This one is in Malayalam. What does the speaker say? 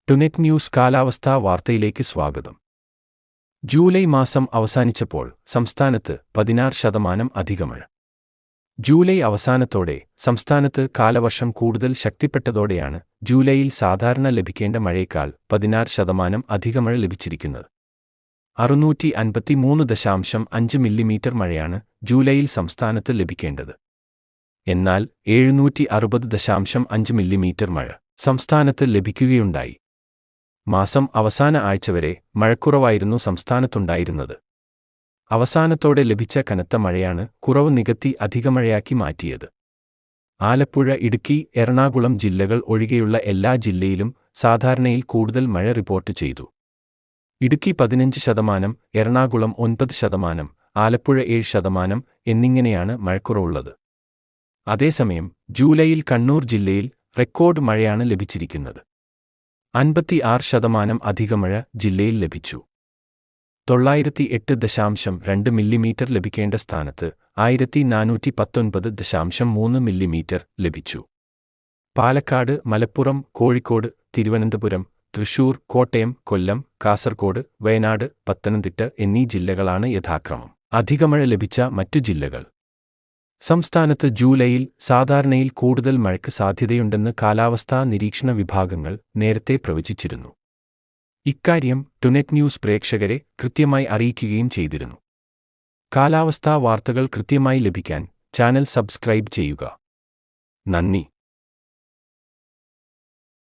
ടുനെറ്റ് ന്യൂസ് കാലാവസ്ഥാ വാർത്തയിലേക്ക് സ്വാഗതം. ജൂലൈ മാസം അവസാനിച്ചപ്പോൾ സംസ്ഥാനത്ത് 16% അധിക മഴ. ജൂലൈ അവസാനത്തോടെ സംസ്ഥാനത്ത് കാലവർഷം കൂടുതൽ ശക്തിപ്പെട്ടതോടെയാണ് ജൂലൈയിൽ സാധാരണ ലഭിക്കേണ്ട മഴയേക്കാൾ 16% അധിക മഴ ലഭിച്ചിരിക്കുന്നത്. 653.5 മില്ലിമീറ്റർ മഴയാണ് ജൂലൈയിൽ സംസ്ഥാനത്ത് ലഭിക്കേണ്ടത്. എന്നാൽ 760.5 മില്ലിമീറ്റർ മഴ സംസ്ഥാനത്ത് ലഭിക്കുകയുണ്ടായി. മാസം അവസാന ആഴ്ച വരെ മഴക്കുറവായിരുന്നു സംസ്ഥാനത്തുണ്ടായിരുന്നത്. അവസാനത്തോടെ ലഭിച്ച കനത്ത മഴയാണ് കുറവ് നികത്തി അധികമഴയാക്കി മാറ്റിയത്. ആലപ്പുഴ, ഇടുക്കി, എറണാകുളം ജില്ലകൾ ഒഴികെയുള്ള എല്ലാ ജില്ലയിലും സാധാരണയിൽ കൂടുതൽ മഴ റിപ്പോർട്ട് ചെയ്തു. ഇടുക്കി 15%, എറണാകുളം 9%, ആലപ്പുഴ 7% എന്നിങ്ങനെയാണ് മഴക്കുറവുള്ളത്. അതേസമയം ജൂലൈയിൽ കണ്ണൂർ ജില്ലയിൽ റെക്കോർഡ് മഴയാണ് ലഭിച്ചിരിക്കുന്നത്. 56% അധിക മഴ ജില്ലയിൽ ലഭിച്ചു. 908.2 മില്ലിമീറ്റർ ലഭിക്കേണ്ട സ്ഥാനത്ത് 1419.3 മില്ലിമീറ്റർ ലഭിച്ചു. പാലക്കാട്, മലപ്പുറം, കോഴിക്കോട്, തിരുവനന്തപുരം, തൃശൂർ, കോട്ടയം, കൊല്ലം, കാസർഗോഡ്, വയനാട്, പത്തനംതിട്ട എന്നീ ജില്ലകളാണ് യഥാക്രമം അധികമഴ ലഭിച്ച മറ്റു ജില്ലകൾ. സംസ്ഥാനത്ത് ജൂലൈയിൽ സാധാരണയിൽ കൂടുതൽ മഴയ്ക്ക് സാധ്യതയുണ്ടെന്ന് കാലാവസ്ഥാ നിരീക്ഷണ വിഭാഗങ്ങൾ നേരത്തെ പ്രവചിച്ചിരുന്നു. ഇക്കാര്യം ടുനെറ്റ് ന്യൂസ് പ്രേക്ഷകരെ കൃത്യമായി അറിയിക്കുകയും ചെയ്തിരുന്നു. കാലാവസ്ഥാ വാർത്തകൾ കൃത്യമായി ലഭിക്കാൻ ചാനൽ സബ്സ്ക്രൈബ് ചെയ്യുക. നന്ദി.